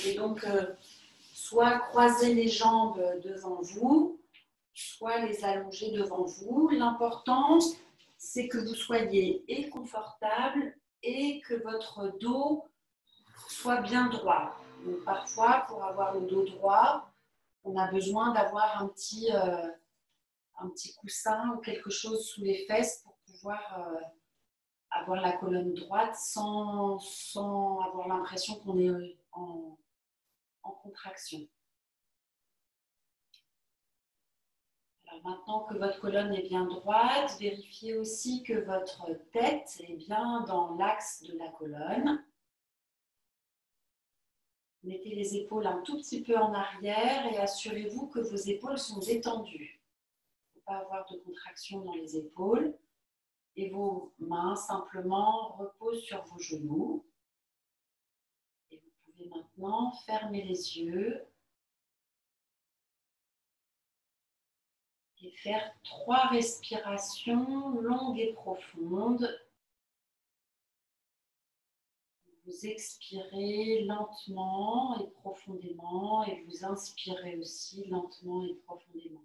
Et donc, soit croiser les jambes devant vous, soit les allonger devant vous. L'important, c'est que vous soyez et confortable et que votre dos soit bien droit. Donc, parfois, pour avoir le dos droit, on a besoin d'avoir un petit coussin ou quelque chose sous les fesses pour pouvoir avoir la colonne droite sans avoir l'impression qu'on est en contraction. Alors maintenant que votre colonne est bien droite, vérifiez aussi que votre tête est bien dans l'axe de la colonne. Mettez les épaules un tout petit peu en arrière et assurez-vous que vos épaules sont détendues. Il ne faut pas avoir de contraction dans les épaules. Et vos mains simplement reposent sur vos genoux. Et vous pouvez maintenant fermer les yeux et faire 3 respirations longues et profondes. Vous expirez lentement et profondément et vous inspirez aussi lentement et profondément.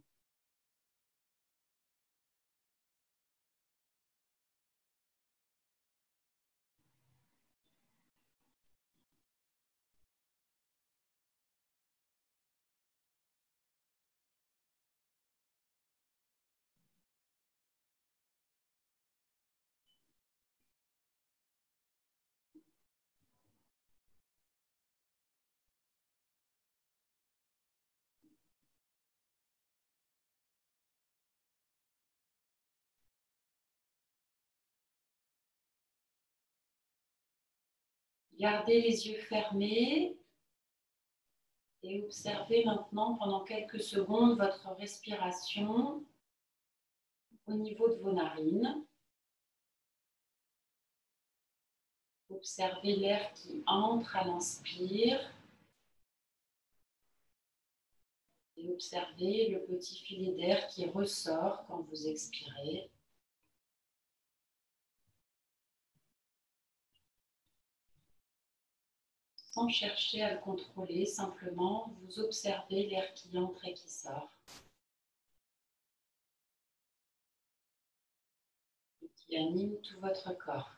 Gardez les yeux fermés et observez maintenant pendant quelques secondes votre respiration au niveau de vos narines. Observez l'air qui entre à l'inspire et observez le petit filet d'air qui ressort quand vous expirez. Sans chercher à le contrôler, simplement vous observez l'air qui entre et qui sort. Et qui anime tout votre corps.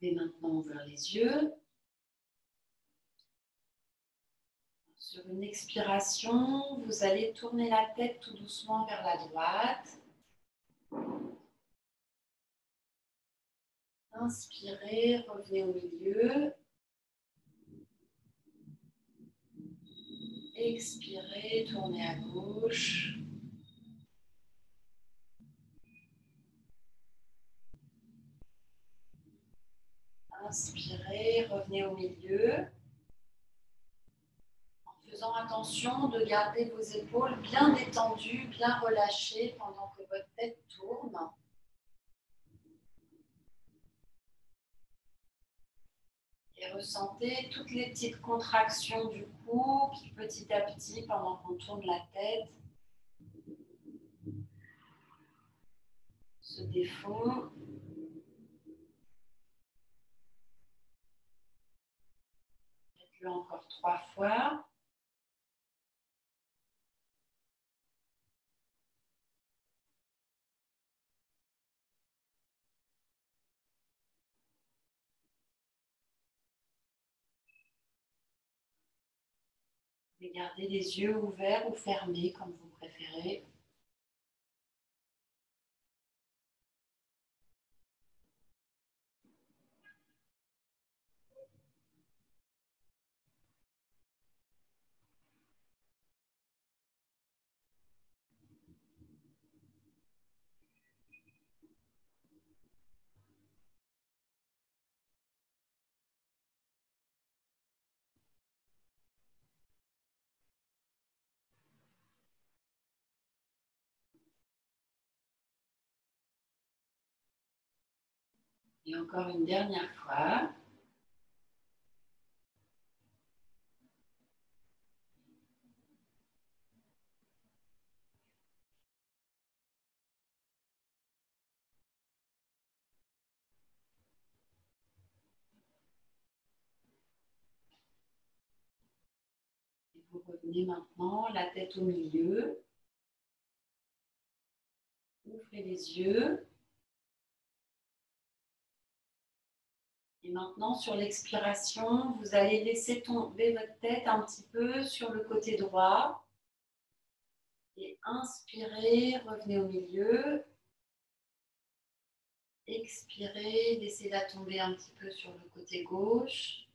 Vous pouvez maintenant ouvrir les yeux. Sur une expiration, vous allez tourner la tête tout doucement vers la droite. Inspirez, revenez au milieu. Expirez, tournez à gauche. Inspirez, revenez au milieu. En faisant attention de garder vos épaules bien détendues, bien relâchées pendant que votre tête tourne. Et ressentez toutes les petites contractions du cou qui petit à petit, pendant qu'on tourne la tête, se défont. Faites-le encore 3 fois. Et gardez les yeux ouverts ou fermés comme vous préférez. Et encore une dernière fois. Et vous revenez maintenant, la tête au milieu. Ouvrez les yeux. Et maintenant, sur l'expiration, vous allez laisser tomber votre tête un petit peu sur le côté droit. Et inspirez, revenez au milieu. Expirez, laissez-la tomber un petit peu sur le côté gauche.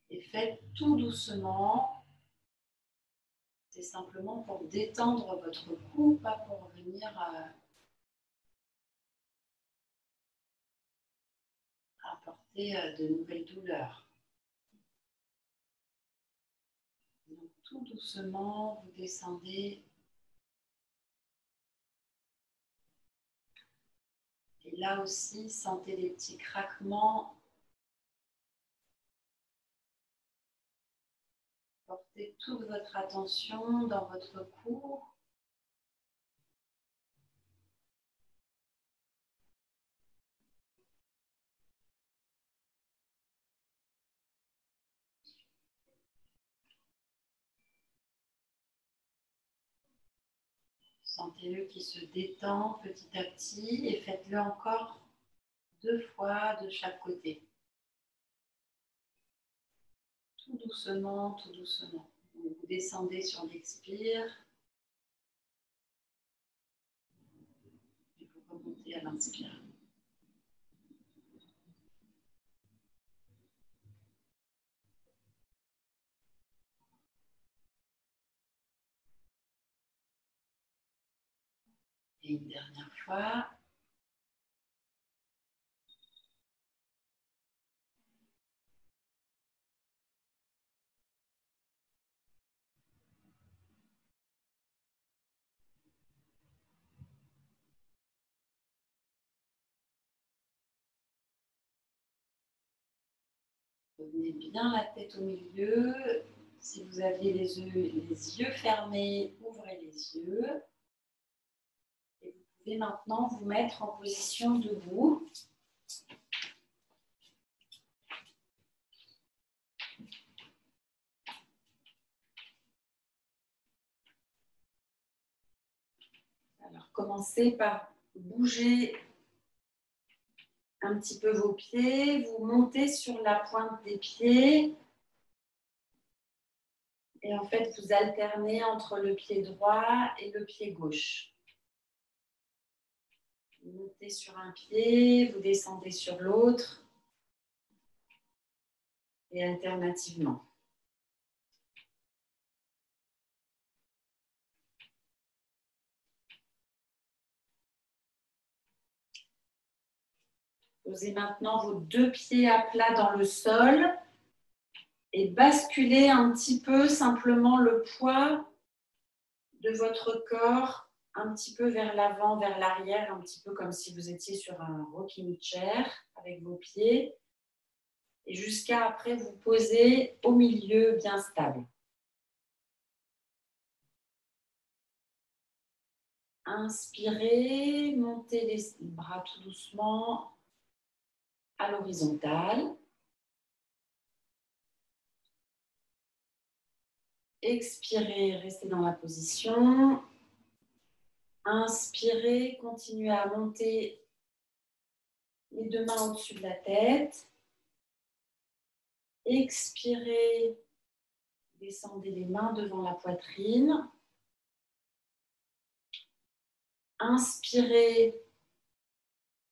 Et faites tout doucement. C'est simplement pour détendre votre cou, pas pour venir apporter de nouvelles douleurs. Donc, tout doucement, vous descendez. Et là aussi, sentez les petits craquements. Portez toute votre attention dans votre cou. Sentez-le qui se détend petit à petit et faites-le encore 2 fois de chaque côté. Tout doucement, tout doucement. Donc, vous descendez sur l'expire et vous remontez à l'inspire. Et une dernière fois. Revenez bien la tête au milieu. Si vous aviez les yeux fermés, ouvrez les yeux. Et vous pouvez maintenant vous mettre en position debout. Alors, commencez par bouger un petit peu vos pieds. Vous montez sur la pointe des pieds. Et en fait, vous alternez entre le pied droit et le pied gauche. Vous montez sur un pied, vous descendez sur l'autre. Et alternativement. Posez maintenant vos 2 pieds à plat dans le sol et basculez un petit peu simplement le poids de votre corps un petit peu vers l'avant, vers l'arrière, un petit peu comme si vous étiez sur un rocking chair avec vos pieds. Et jusqu'à après vous poser au milieu bien stable. Inspirez, montez les bras tout doucement à l'horizontale. Expirez, restez dans la position. Inspirez, continuez à monter les 2 mains au-dessus de la tête. Expirez, descendez les mains devant la poitrine. Inspirez,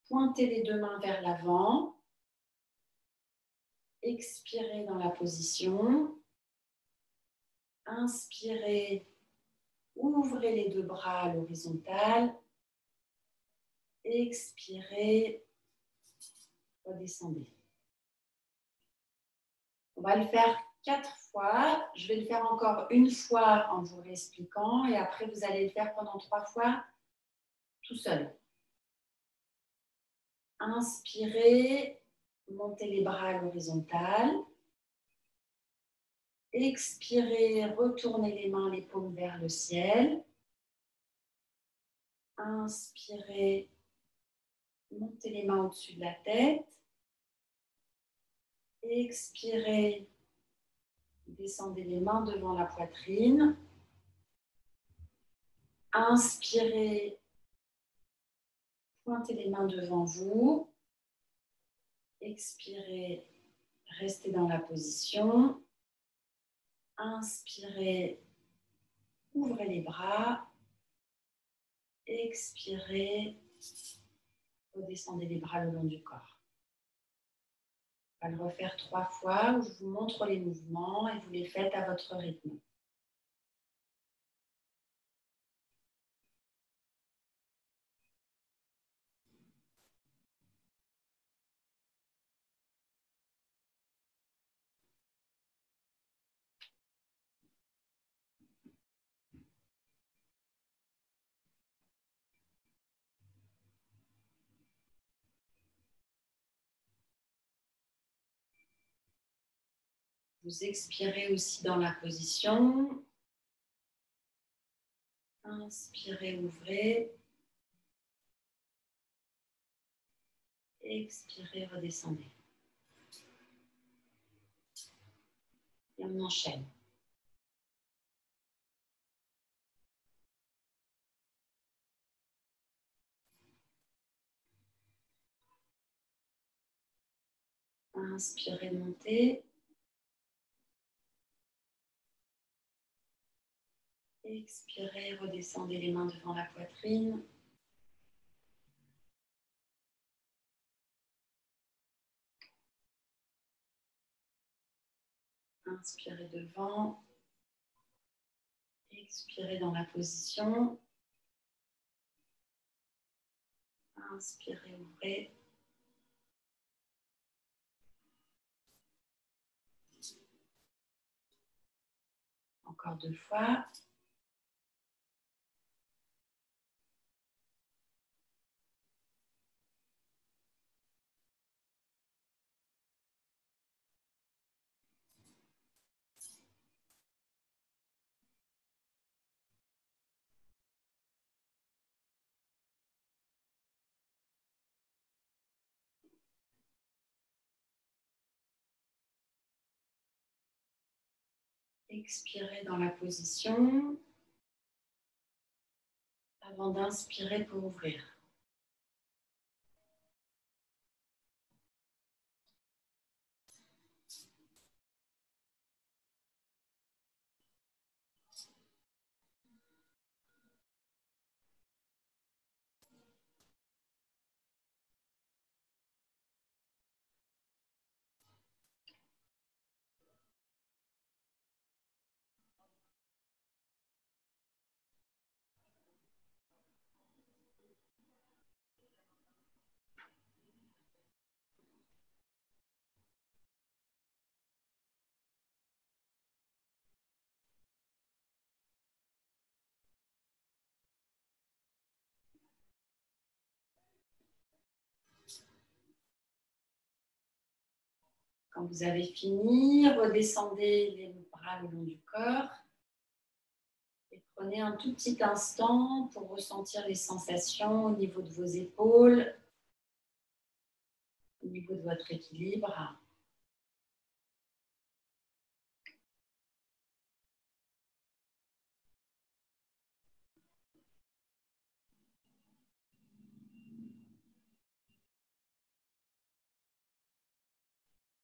pointez les 2 mains vers l'avant. Expirez dans la position. Inspirez, ouvrez les 2 bras à l'horizontale. Expirez, redescendez. On va le faire 4 fois. Je vais le faire encore une fois en vous réexpliquant et après vous allez le faire pendant 3 fois tout seul. Inspirez, montez les bras à l'horizontale. Expirez, retournez les mains, les paumes vers le ciel. Inspirez, montez les mains au-dessus de la tête. Expirez, descendez les mains devant la poitrine. Inspirez, pointez les mains devant vous. Expirez, restez dans la position. Inspirez, ouvrez les bras. Expirez, redescendez les bras le long du corps. On va le refaire 3 fois où je vous montre les mouvements et vous les faites à votre rythme. Vous expirez aussi dans la position. Inspirez, ouvrez. Expirez, redescendez. Et on enchaîne. Inspirez, montez. Expirez, redescendez les mains devant la poitrine. Inspirez devant. Expirez dans la position. Inspirez, ouvrez. Encore 2 fois. Expirez dans la position avant d'inspirer pour ouvrir. Quand vous avez fini, redescendez les bras le long du corps et prenez un tout petit instant pour ressentir les sensations au niveau de vos épaules, au niveau de votre équilibre.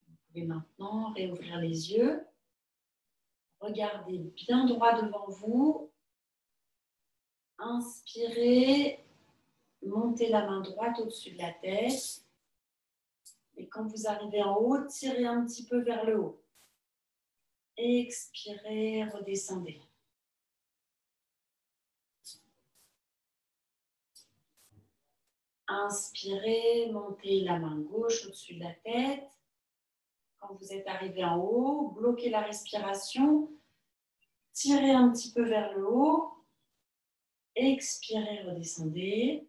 Vous pouvez maintenant réouvrir les yeux. Regardez bien droit devant vous. Inspirez, montez la main droite au-dessus de la tête. Et quand vous arrivez en haut, tirez un petit peu vers le haut. Expirez, redescendez. Inspirez, montez la main gauche au-dessus de la tête. Quand vous êtes arrivé en haut, bloquez la respiration. Tirez un petit peu vers le haut. Expirez, redescendez.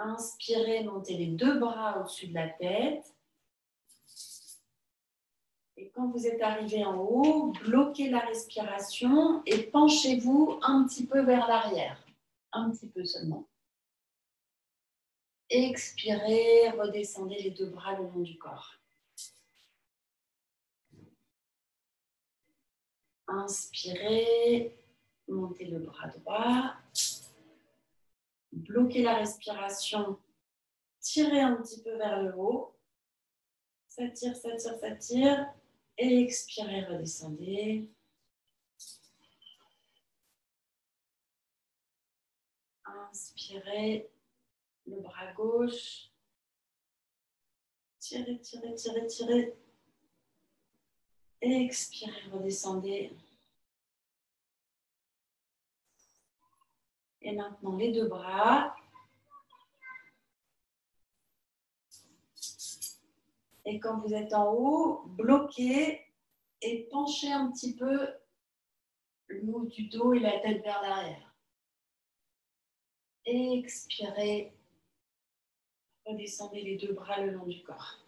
Inspirez, montez les deux bras au-dessus de la tête. Et quand vous êtes arrivé en haut, bloquez la respiration et penchez-vous un petit peu vers l'arrière. Un petit peu seulement. Expirez, redescendez les deux bras le long du corps. Inspirez, montez le bras droit. Bloquez la respiration. Tirez un petit peu vers le haut. Ça tire, ça tire, ça tire. Et expirez, redescendez. Inspirez, le bras gauche. Tirez, tirez, tirez, tirez. Expirez, redescendez. Et maintenant, les deux bras. Et quand vous êtes en haut, bloquez et penchez un petit peu le haut du dos et la tête vers l'arrière. Expirez. Redescendez les deux bras le long du corps.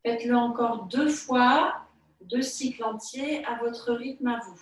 Faites-le encore 2 fois, 2 cycles entiers à votre rythme à vous.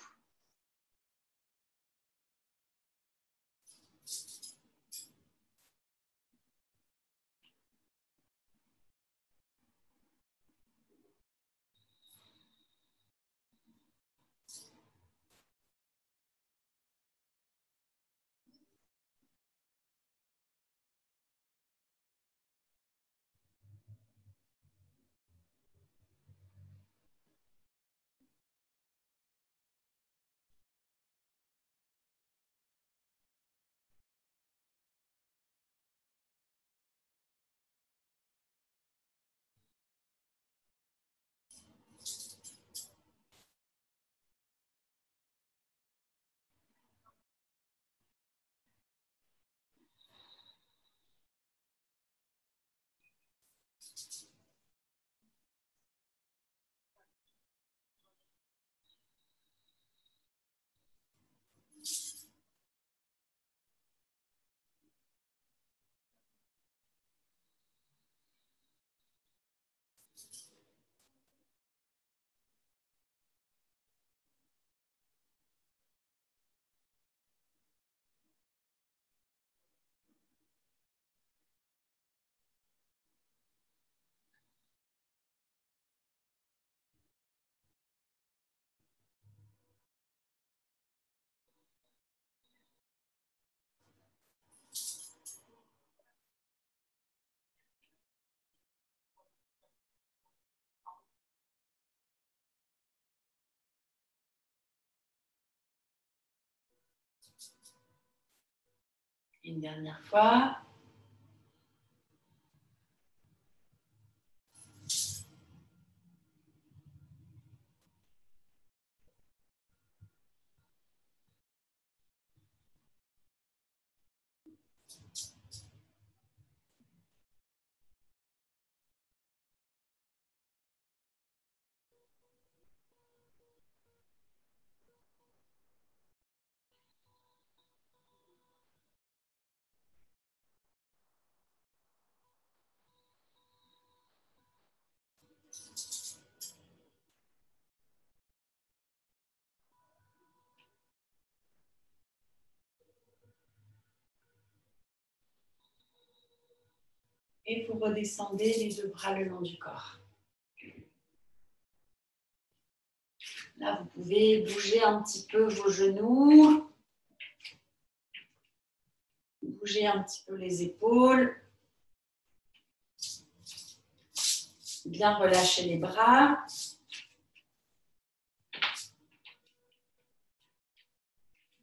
Une dernière fois. Et vous redescendez les deux bras le long du corps. Là, vous pouvez bouger un petit peu vos genoux. Bouger un petit peu les épaules. Bien relâcher les bras.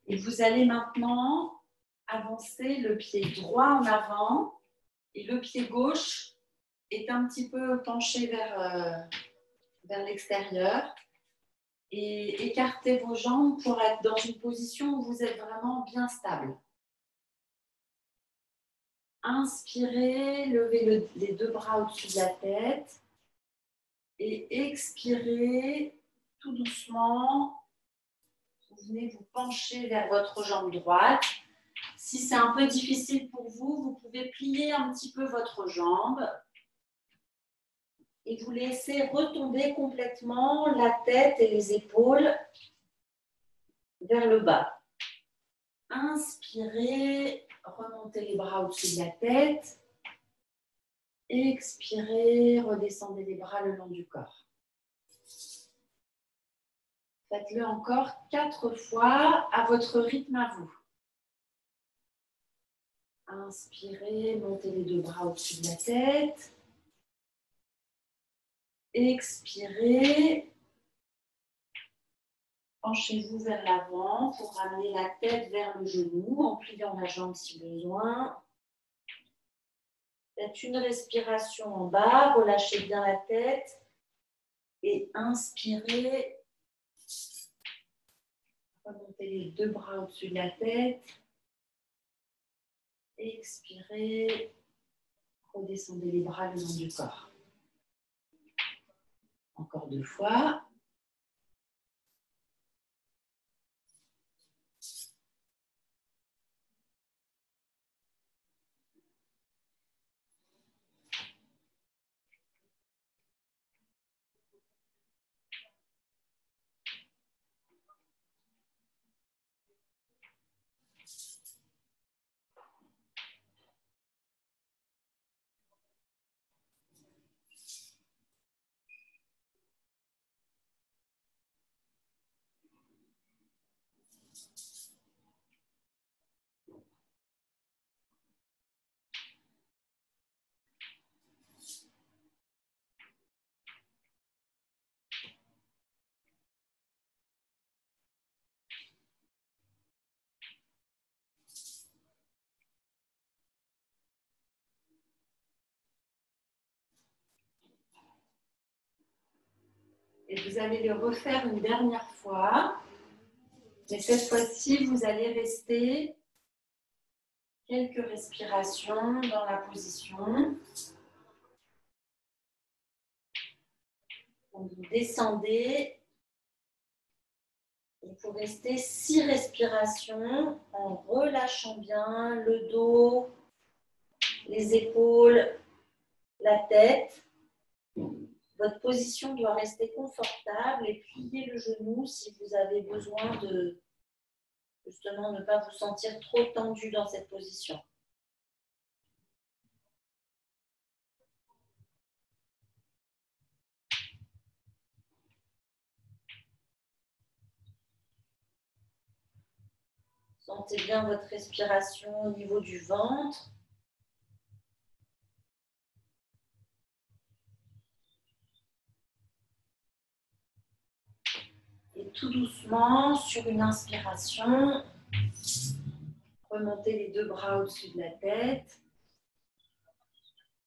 Et vous allez maintenant avancer le pied droit en avant et le pied gauche est un petit peu penché vers l'extérieur. Et écartez vos jambes pour être dans une position où vous êtes vraiment bien stable. Inspirez, levez les deux bras au-dessus de la tête. Et expirez tout doucement. Vous venez vous pencher vers votre jambe droite. Si c'est un peu difficile pour vous, vous pouvez plier un petit peu votre jambe et vous laissez retomber complètement la tête et les épaules vers le bas. Inspirez, remontez les bras au-dessus de la tête. Expirez, redescendez les bras le long du corps. Faites-le encore 4 fois à votre rythme à vous. Inspirez, montez les 2 bras au-dessus de la tête. Expirez. Penchez-vous vers l'avant pour ramener la tête vers le genou en pliant la jambe si besoin. Faites une respiration en bas, relâchez bien la tête et inspirez. Remontez les 2 bras au-dessus de la tête. Expirez. Redescendez les bras le long du corps. Encore 2 fois. Et vous allez le refaire une dernière fois. Mais cette fois-ci, vous allez rester quelques respirations dans la position. Donc, vous descendez. Il faut rester 6 respirations en relâchant bien le dos, les épaules, la tête. Votre position doit rester confortable et pliez le genou si vous avez besoin de justement ne pas vous sentir trop tendu dans cette position. Sentez bien votre respiration au niveau du ventre. Et tout doucement, sur une inspiration, remontez les 2 bras au-dessus de la tête.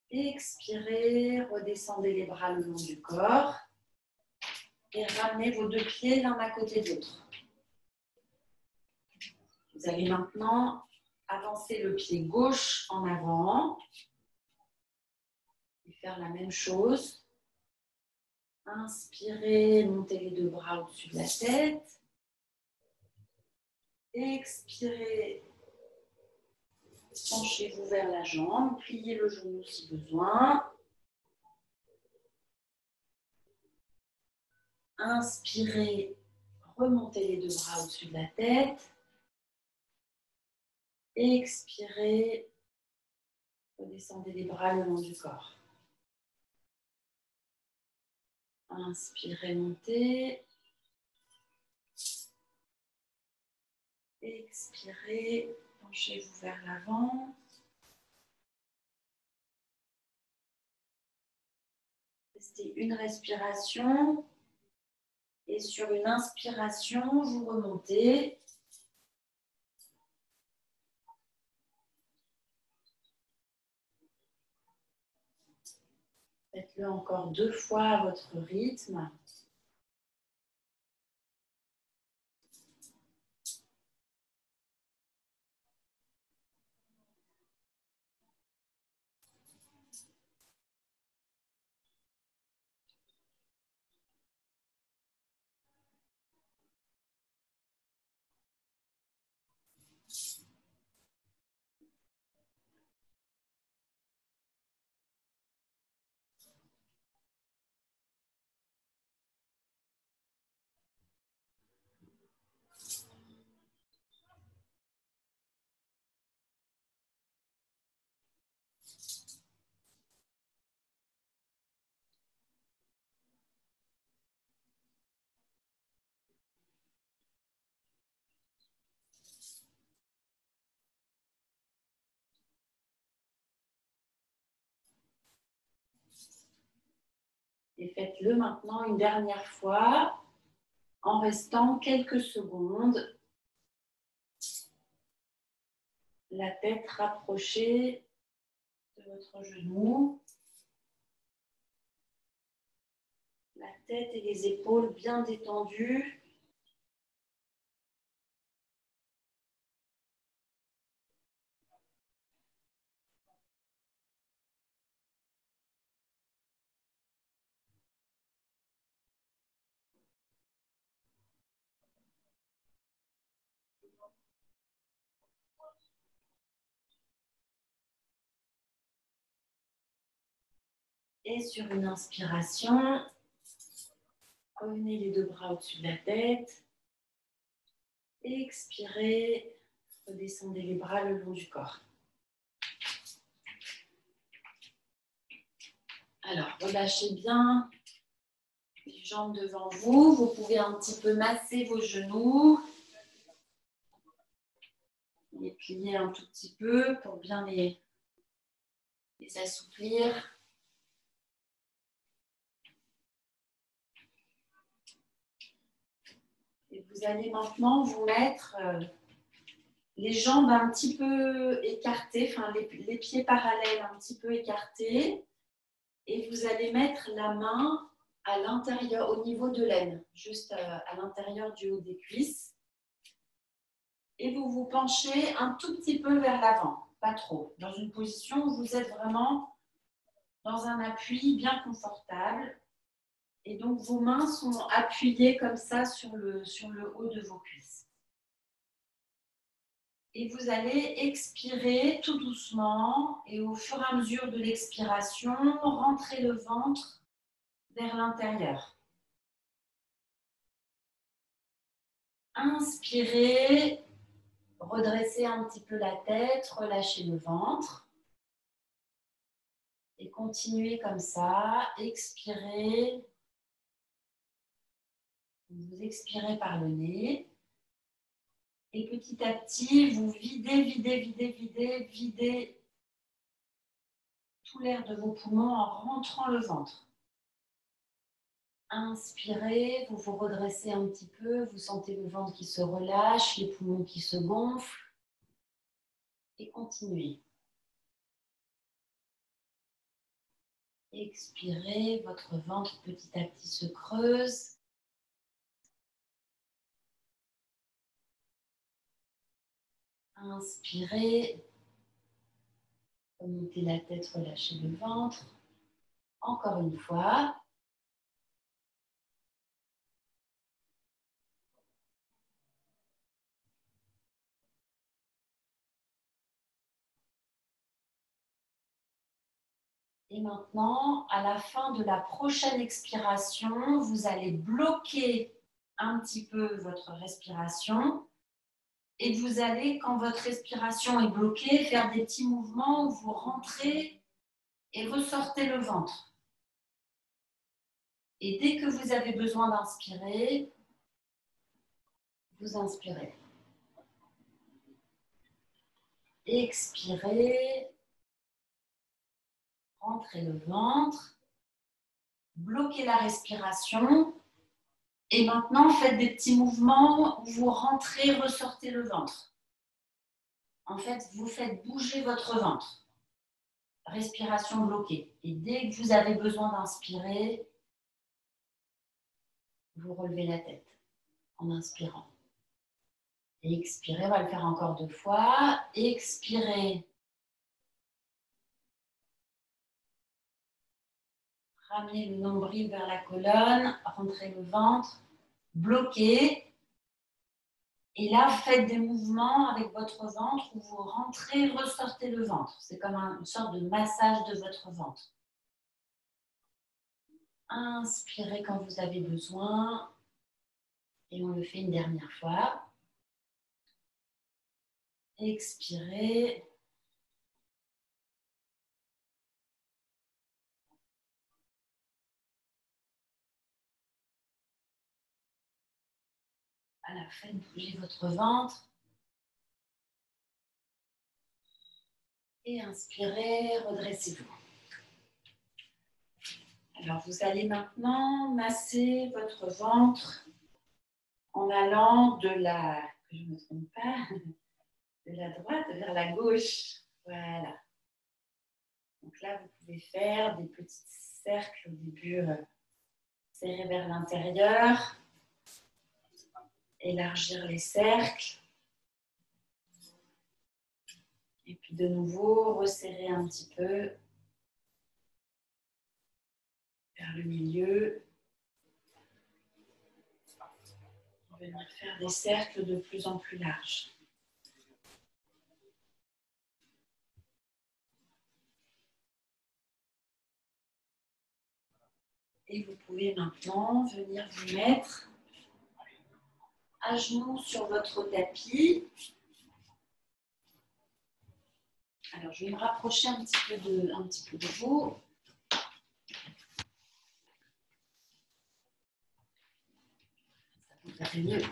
Expirez, redescendez les bras le long du corps. Et ramenez vos 2 pieds l'un à côté de l'autre. Vous allez maintenant avancer le pied gauche en avant. Et faire la même chose. Inspirez, montez les 2 bras au-dessus de la tête. Expirez, penchez-vous vers la jambe, pliez le genou si besoin. Inspirez, remontez les 2 bras au-dessus de la tête. Expirez, redescendez les bras le long du corps. Inspirez, montez. Expirez, penchez-vous vers l'avant. Restez une respiration. Et sur une inspiration, vous remontez. Faites-le encore 2 fois à votre rythme. Et faites-le maintenant une dernière fois en restant quelques secondes. La tête rapprochée de votre genou. La tête et les épaules bien détendues. Et sur une inspiration, revenez les deux bras au-dessus de la tête. Expirez, redescendez les bras le long du corps. Alors, relâchez bien les jambes devant vous. Vous pouvez un petit peu masser vos genoux. Les plier un tout petit peu pour bien les assouplir. Et vous allez maintenant vous mettre les jambes un petit peu écartées, enfin les pieds parallèles un petit peu écartés. Et vous allez mettre la main à l'intérieur, au niveau de l'aine, juste à l'intérieur du haut des cuisses. Et vous vous penchez un tout petit peu vers l'avant, pas trop, dans une position où vous êtes vraiment dans un appui bien confortable. Et donc, vos mains sont appuyées comme ça sur le haut de vos cuisses. Et vous allez expirer tout doucement et au fur et à mesure de l'expiration, rentrez le ventre vers l'intérieur. Inspirez, redressez un petit peu la tête, relâchez le ventre. Et continuez comme ça, expirez. Vous expirez par le nez. Et petit à petit, vous videz tout l'air de vos poumons en rentrant le ventre. Inspirez, vous vous redressez un petit peu, vous sentez le ventre qui se relâche, les poumons qui se gonflent. Et continuez. Expirez, votre ventre petit à petit se creuse. Inspirez, remontez la tête, relâchez le ventre. Encore une fois. Et maintenant, à la fin de la prochaine expiration, vous allez bloquer un petit peu votre respiration. Et vous allez, quand votre respiration est bloquée, faire des petits mouvements où vous rentrez et ressortez le ventre. Et dès que vous avez besoin d'inspirer, vous inspirez. Expirez, rentrez le ventre, bloquez la respiration. Et maintenant, faites des petits mouvements où vous rentrez, ressortez le ventre. En fait, vous faites bouger votre ventre. Respiration bloquée. Et dès que vous avez besoin d'inspirer, vous relevez la tête en inspirant. Expirez, on va le faire encore 2 fois. Expirez. Ramenez le nombril vers la colonne, rentrez le ventre, bloquez. Et là, faites des mouvements avec votre ventre où vous rentrez, ressortez le ventre. C'est comme une sorte de massage de votre ventre. Inspirez quand vous avez besoin. Et on le fait une dernière fois. Expirez. Voilà, faites bouger votre ventre. Et inspirez, redressez-vous. Alors, vous allez maintenant masser votre ventre en allant de la, que je ne me trompe pas, de la droite vers la gauche. Voilà. Donc là, vous pouvez faire des petits cercles au début, serrer vers l'intérieur, élargir les cercles. Et puis de nouveau, resserrer un petit peu vers le milieu. Venir faire des cercles de plus en plus larges. Et vous pouvez maintenant venir vous mettre à genoux sur votre tapis. Alors, je vais me rapprocher un petit peu de vous. Ça vous paraît mieux.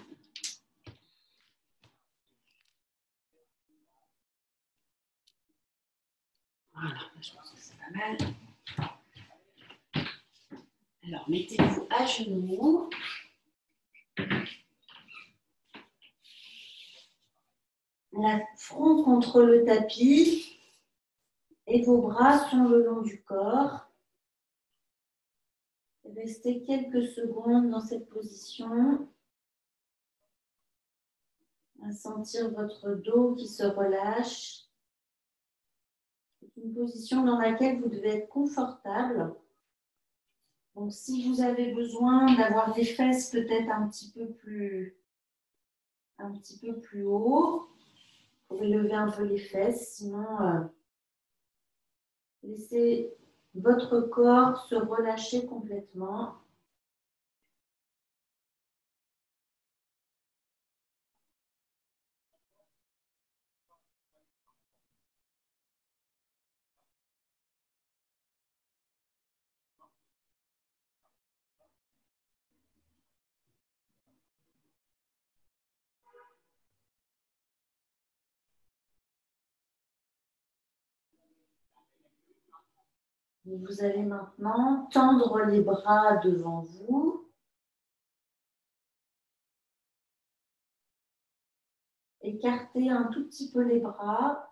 Voilà, je pense que c'est pas mal. Alors, mettez-vous à genoux. La front contre le tapis et vos bras sont le long du corps. Restez quelques secondes dans cette position. À sentir votre dos qui se relâche. C'est une position dans laquelle vous devez être confortable. Donc, si vous avez besoin d'avoir des fesses peut-être un petit peu plus haut, vous pouvez lever un peu les fesses. Sinon, laissez votre corps se relâcher complètement. Vous allez maintenant tendre les bras devant vous. Écartez un tout petit peu les bras.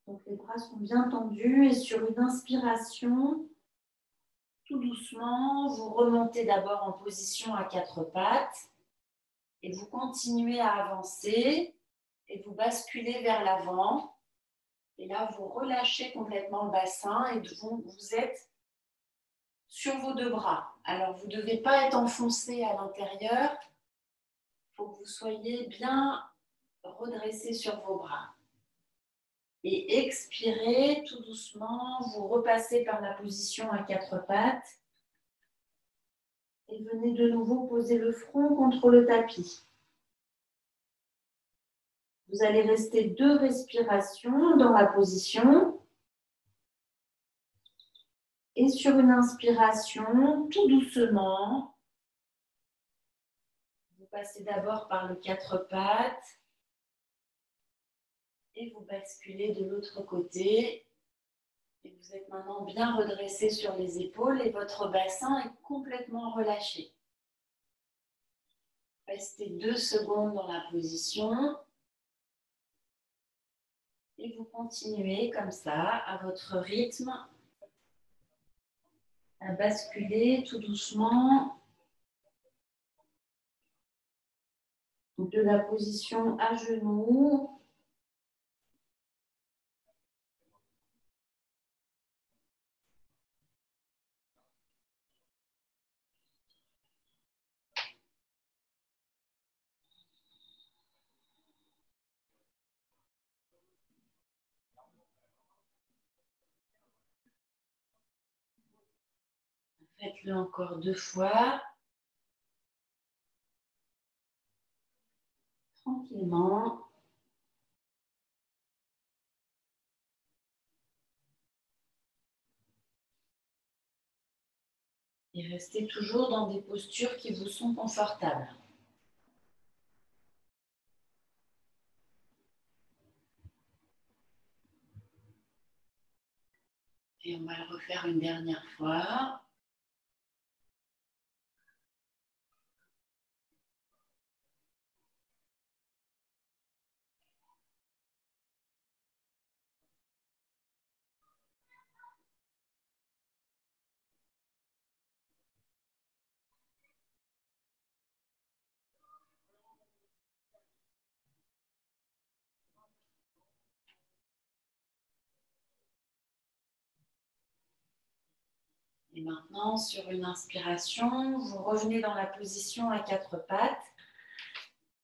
Donc les bras sont bien tendus et sur une inspiration, tout doucement, vous remontez d'abord en position à quatre pattes et vous continuez à avancer et vous basculez vers l'avant. Et là, vous relâchez complètement le bassin et vous êtes sur vos deux bras. Alors, vous ne devez pas être enfoncé à l'intérieur. Il faut que vous soyez bien redressé sur vos bras. Et expirez tout doucement. Vous repassez par la position à quatre pattes. Et venez de nouveau poser le front contre le tapis. Vous allez rester 2 respirations dans la position. Et sur une inspiration, tout doucement, vous passez d'abord par les 4 pattes et vous basculez de l'autre côté. Et vous êtes maintenant bien redressé sur les épaules et votre bassin est complètement relâché. Restez 2 secondes dans la position. Et vous continuez comme ça, à votre rythme, à basculer tout doucement de la position à genoux. Faites-le encore 2 fois. Tranquillement. Et restez toujours dans des postures qui vous sont confortables. Et on va le refaire une dernière fois. Et maintenant, sur une inspiration, vous revenez dans la position à quatre pattes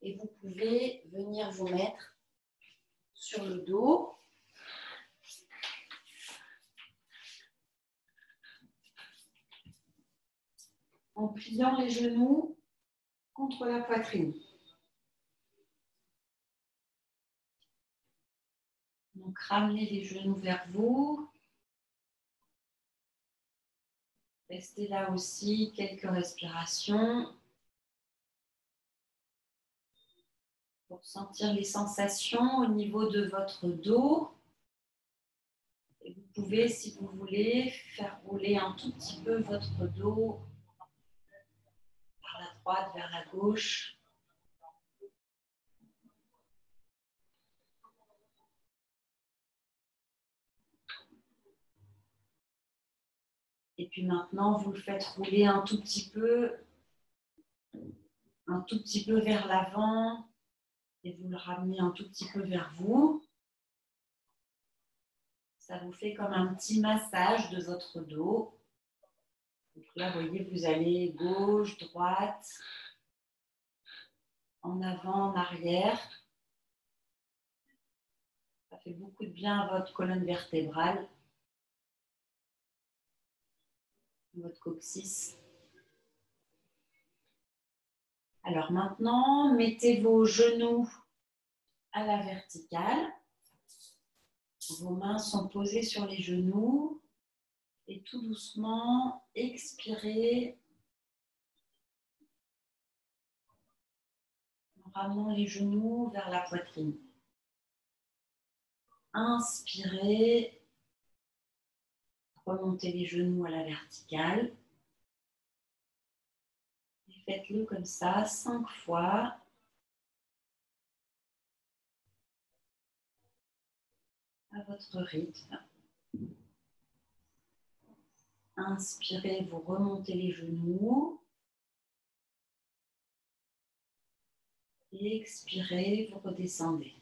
et vous pouvez venir vous mettre sur le dos. En pliant les genoux contre la poitrine. Donc, ramenez les genoux vers vous. Restez là aussi quelques respirations pour sentir les sensations au niveau de votre dos. Et vous pouvez, si vous voulez, faire rouler un tout petit peu votre dos par la droite vers la gauche. Et puis maintenant, vous le faites rouler un tout petit peu vers l'avant et vous le ramenez un tout petit peu vers vous. Ça vous fait comme un petit massage de votre dos. Donc là, vous voyez, vous allez gauche, droite, en avant, en arrière. Ça fait beaucoup de bien à votre colonne vertébrale, votre coccyx. Alors maintenant, mettez vos genoux à la verticale. Vos mains sont posées sur les genoux. Et tout doucement, expirez en ramenant les genoux vers la poitrine. Inspirez, remontez les genoux à la verticale. Et faites-le comme ça 5 fois. À votre rythme. Inspirez, vous remontez les genoux. Et expirez, vous redescendez.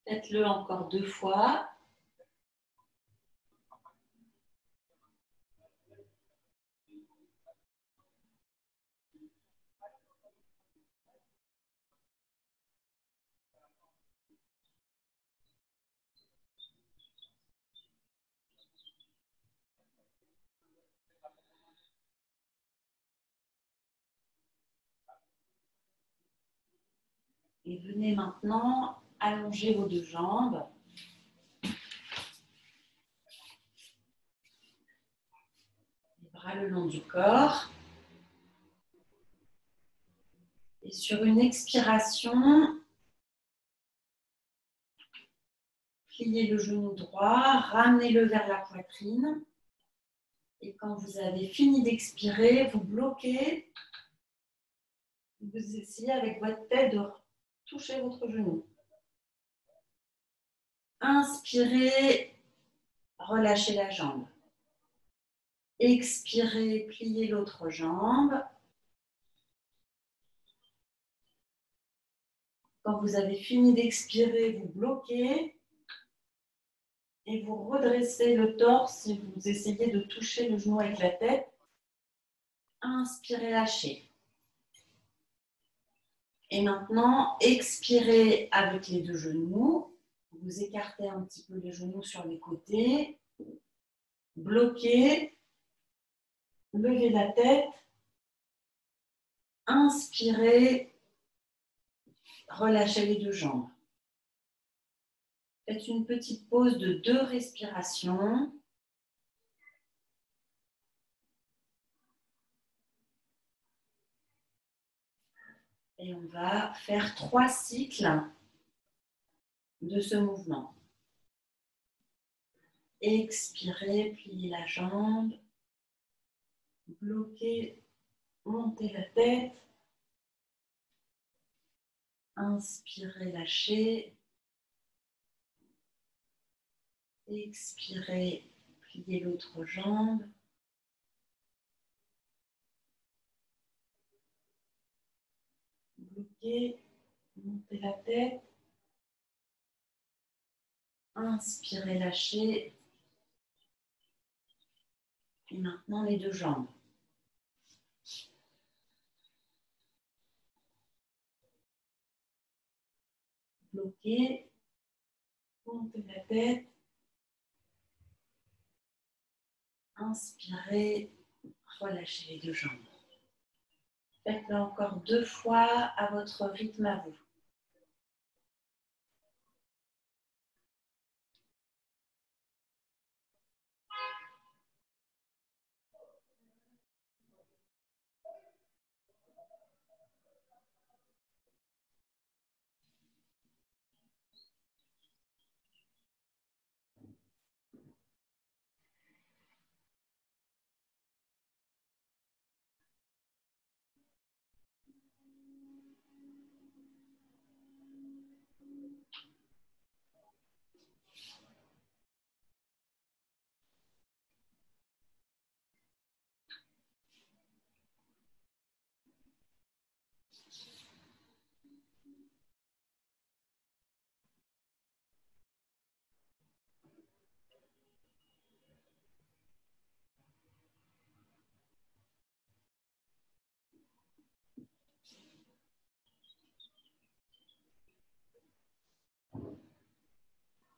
Faites-le encore 2 fois. Et venez maintenant allonger vos 2 jambes. Les bras le long du corps. Et sur une expiration, pliez le genou droit, ramenez-le vers la poitrine. Et quand vous avez fini d'expirer, vous bloquez. Vous essayez avec votre tête de toucher votre genou. Inspirez, relâchez la jambe. Expirez, pliez l'autre jambe. Quand vous avez fini d'expirer, vous bloquez et vous redressez le torse et vous essayez de toucher le genou avec la tête. Inspirez, lâchez. Et maintenant, expirez avec les deux genoux. Vous écartez un petit peu les genoux sur les côtés. Bloquez. Levez la tête. Inspirez. Relâchez les deux jambes. Faites une petite pause de 2 respirations. Et on va faire 3 cycles de ce mouvement. Expirez, pliez la jambe. Bloquez, montez la tête. Inspirez, lâchez. Expirez, pliez l'autre jambe. Bloquez, montez la tête. Inspirez, lâchez. Et maintenant les deux jambes. Bloquez, montez la tête. Inspirez, relâchez les deux jambes. Faites-le encore 2 fois à votre rythme à vous.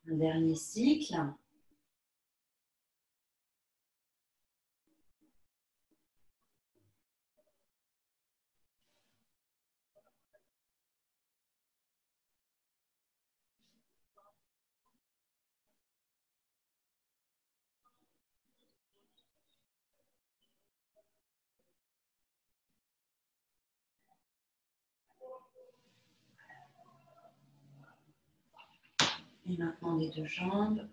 Un dernier cycle. Et maintenant les deux jambes.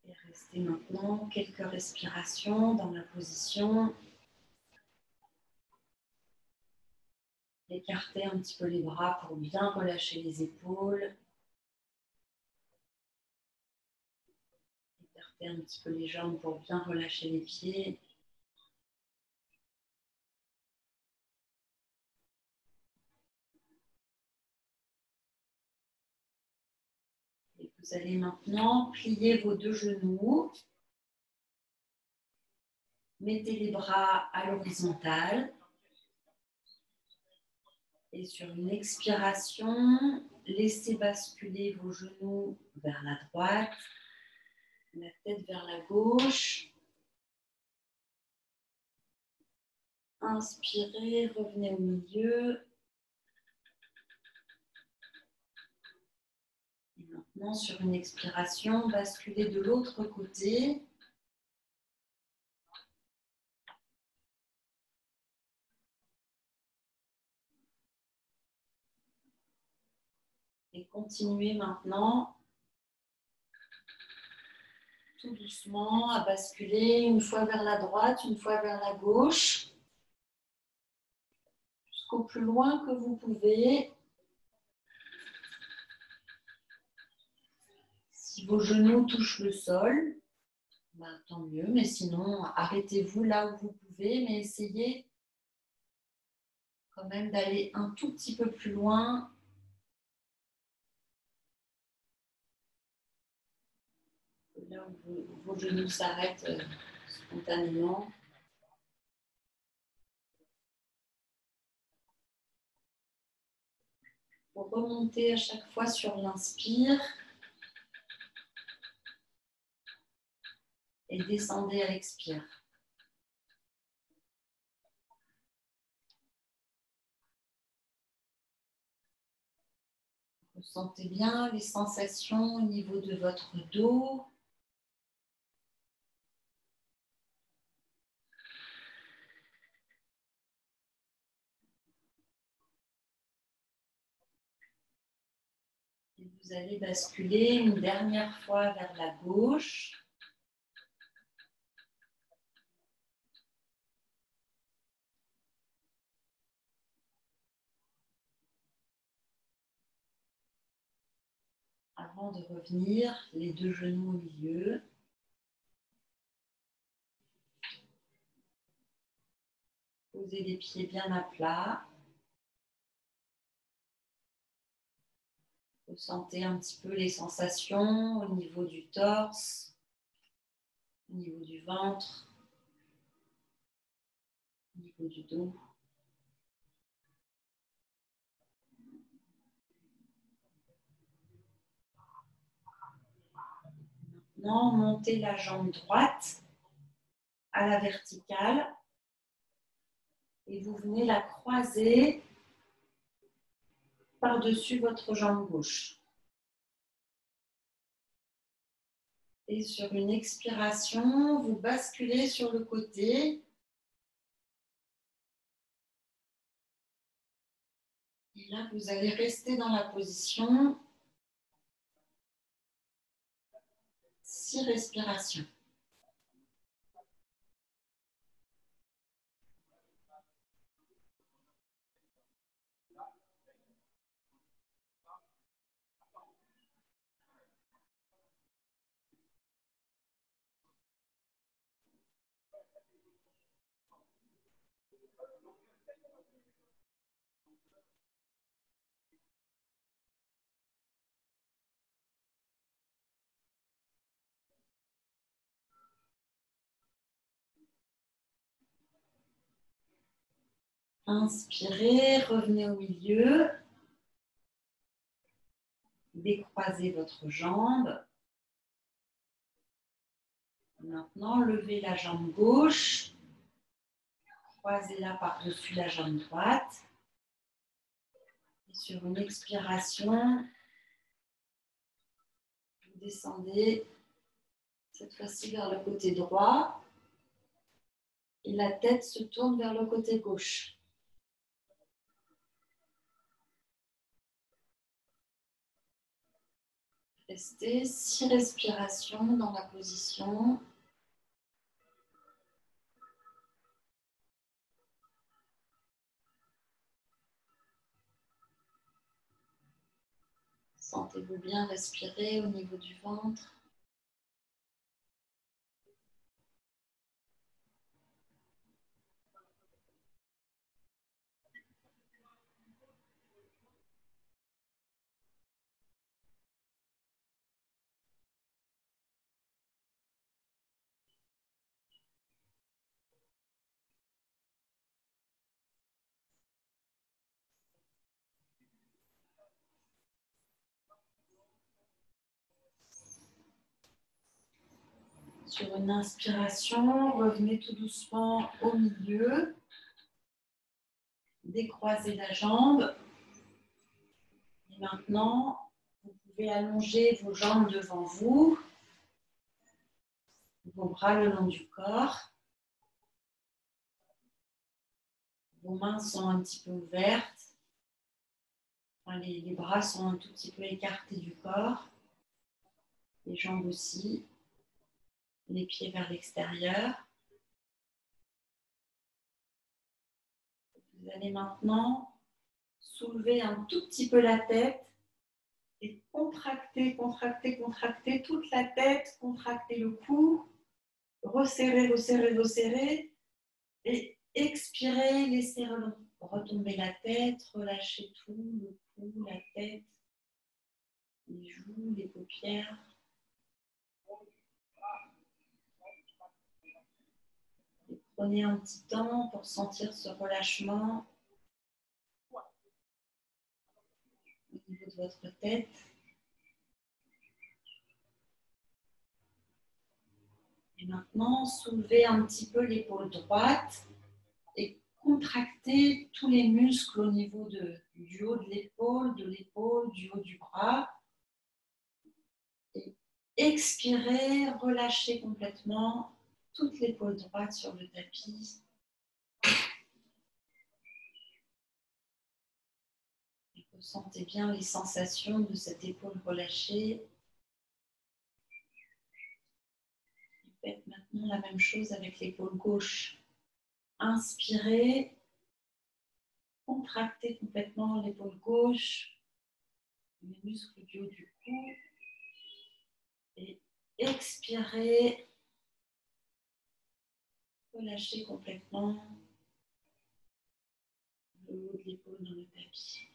Et restez maintenant quelques respirations dans la position. Écartez un petit peu les bras pour bien relâcher les épaules. Écartez un petit peu les jambes pour bien relâcher les pieds. Et vous allez maintenant plier vos deux genoux. Mettez les bras à l'horizontale. Et sur une expiration, laissez basculer vos genoux vers la droite, la tête vers la gauche. Inspirez, revenez au milieu. Et maintenant, sur une expiration, basculez de l'autre côté. Et continuez maintenant, tout doucement, à basculer une fois vers la droite, une fois vers la gauche, jusqu'au plus loin que vous pouvez. Si vos genoux touchent le sol, ben, tant mieux, mais sinon, arrêtez-vous là où vous pouvez, mais essayez quand même d'aller un tout petit peu plus loin. Là où vos genoux s'arrêtent spontanément. Vous remontez à chaque fois sur l'inspire et descendez à l'expire. Ressentez bien les sensations au niveau de votre dos. Et vous allez basculer une dernière fois vers la gauche. Avant de revenir, les deux genoux au milieu. Posez les pieds bien à plat. Ressentez un petit peu les sensations au niveau du torse, au niveau du ventre, au niveau du dos. Maintenant, montez la jambe droite à la verticale et vous venez la croiser par-dessus votre jambe gauche. Et sur une expiration, vous basculez sur le côté. Et là, vous allez rester dans la position 6 respirations. Inspirez, revenez au milieu. Décroisez votre jambe. Maintenant, levez la jambe gauche. Croisez-la par-dessus la jambe droite. Et sur une expiration, vous descendez cette fois-ci vers le côté droit. Et la tête se tourne vers le côté gauche. Restez 6 respirations dans la position. Sentez-vous bien respirer au niveau du ventre. Sur une inspiration, revenez tout doucement au milieu. Décroisez la jambe. Et maintenant, vous pouvez allonger vos jambes devant vous, vos bras le long du corps. Vos mains sont un petit peu ouvertes. Enfin, les bras sont un tout petit peu écartés du corps. Les jambes aussi. Les pieds vers l'extérieur. Vous allez maintenant soulever un tout petit peu la tête Et contractez, contractez, contractez toute la tête, contractez le cou, resserrez, resserrez, resserrez. Et expirez, laissez retomber la tête, relâchez tout, le cou, la tête, les joues, les paupières. Et prenez un petit temps pour sentir ce relâchement au niveau de votre tête. Et maintenant, soulevez un petit peu l'épaule droite et contractez tous les muscles au niveau du haut de l'épaule, du haut du bras. Et expirez, relâchez complètement toute l'épaule droite sur le tapis. Et ressentez bien les sensations de cette épaule relâchée. Faites maintenant la même chose avec l'épaule gauche. Inspirez, contractez complètement l'épaule gauche, les muscles du haut du cou. Et expirez, relâchez complètement le haut de l'épaule dans le tapis.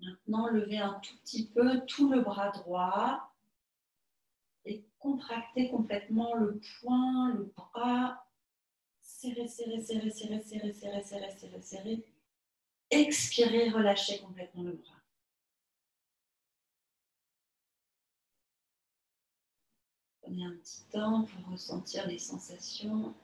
Maintenant, levez un tout petit peu tout le bras droit et contractez complètement le poing, le bras. Serrez, serrez, serrez, serrez, serrez, serrez, serrez, serrez, serrez. Expirez, relâchez complètement le bras. Prenez un petit temps pour ressentir les sensations.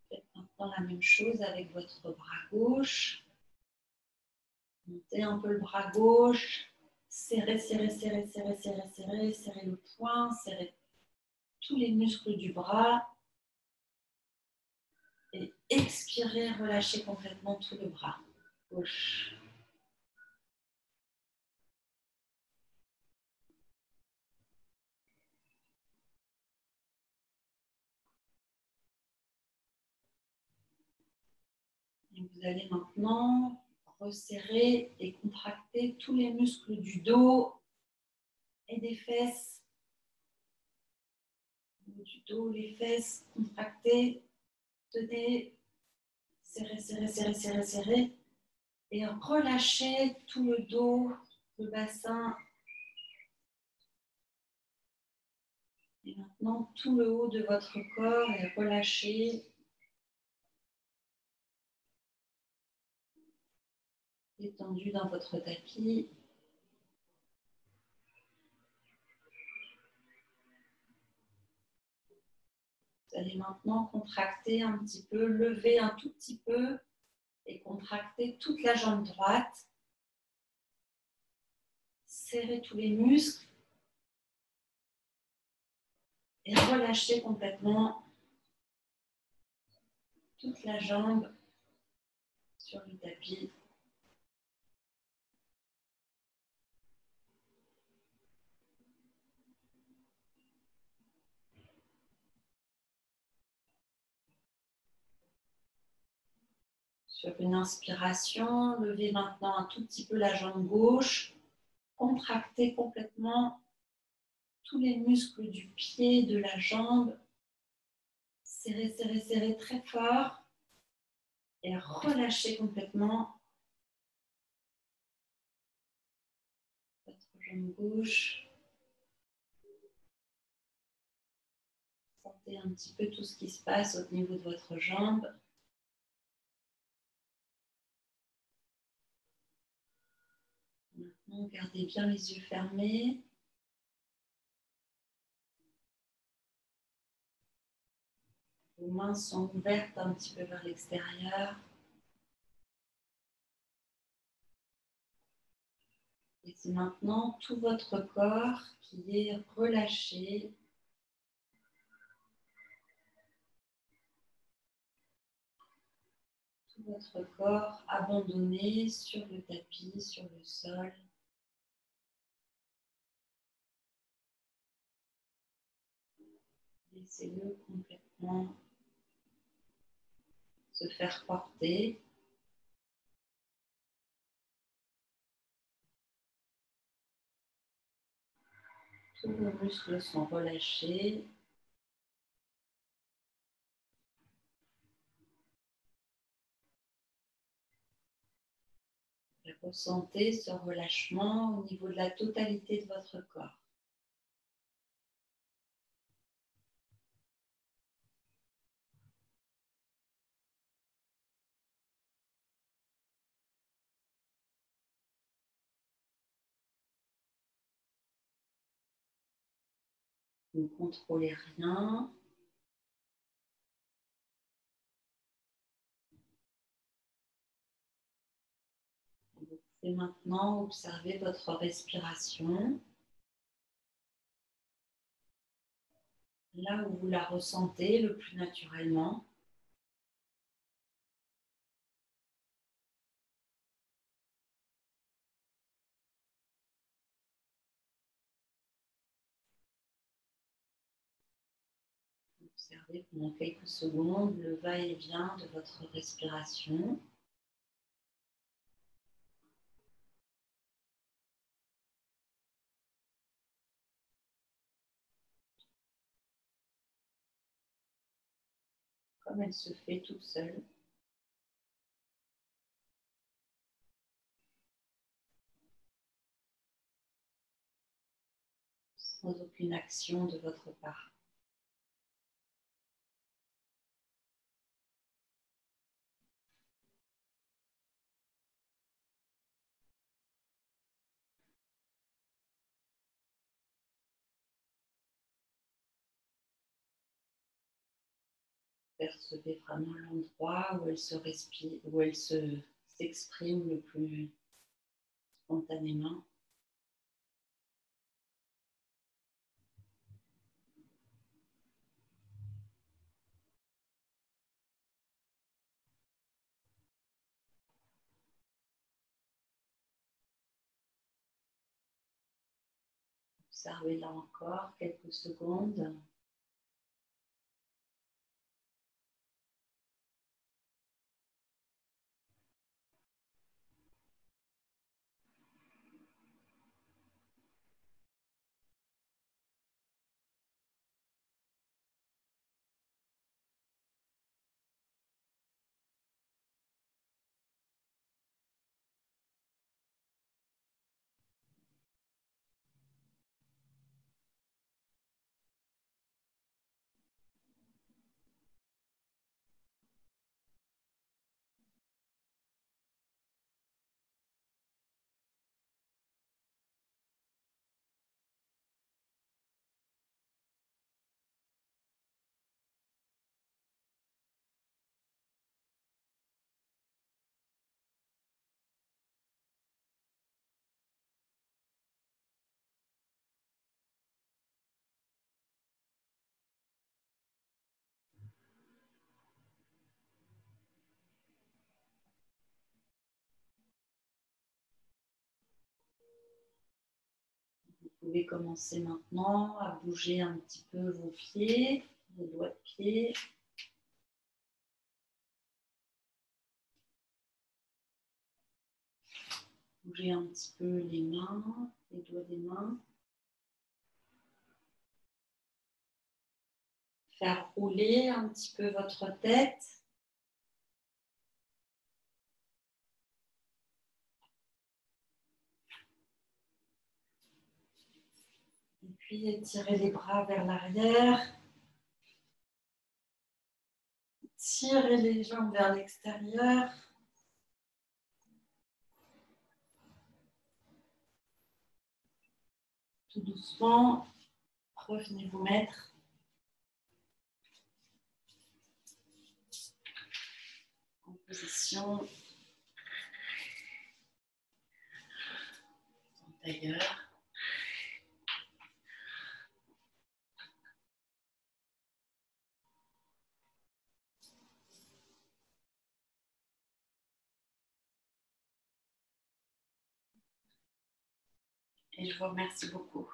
Faites maintenant la même chose avec votre bras gauche. Montez un peu le bras gauche. Serrez, serrez, serrez, serrez, serrez, serrez, serrez le poing, serrez tous les muscles du bras. Et expirez, relâchez complètement tout le bras gauche. Et vous allez maintenant resserrer et contracter tous les muscles du dos et des fesses. Du dos, les fesses, contractez, tenez, serrez, serrez, serrez, serrez, serrez. Et relâchez tout le dos, le bassin. Et maintenant, tout le haut de votre corps est relâché. Détendu dans votre tapis. Vous allez maintenant contracter un petit peu, lever un tout petit peu et contracter toute la jambe droite. Serrez tous les muscles et relâchez complètement toute la jambe sur le tapis. Sur une inspiration, levez maintenant un tout petit peu la jambe gauche. Contractez complètement tous les muscles du pied, de la jambe. Serrez, serrez, serrez très fort. Et relâchez complètement votre jambe gauche. Sentez un petit peu tout ce qui se passe au niveau de votre jambe. Maintenant, gardez bien les yeux fermés. Vos mains sont ouvertes un petit peu vers l'extérieur. Et c'est maintenant tout votre corps qui est relâché. Tout votre corps abandonné sur le tapis, sur le sol. Laissez-le complètement se faire porter. Tous vos muscles sont relâchés. Et ressentez ce relâchement au niveau de la totalité de votre corps. Vous ne contrôlez rien. Vous pouvez maintenant observer votre respiration. Là où vous la ressentez le plus naturellement. Observez pendant quelques secondes le va-et-vient de votre respiration. Comme elle se fait toute seule. Sans aucune action de votre part. Percevez vraiment l'endroit où elle se respire, où elle s'exprime le plus spontanément. Observez là encore quelques secondes. Vous pouvez commencer maintenant à bouger un petit peu vos pieds, vos doigts de pied. Bougez un petit peu les mains, les doigts des mains. Faire rouler un petit peu votre tête. Et puis étirez les bras vers l'arrière. Tirez les jambes vers l'extérieur. Tout doucement, revenez vous mettre en position en tailleur. Et je vous remercie beaucoup.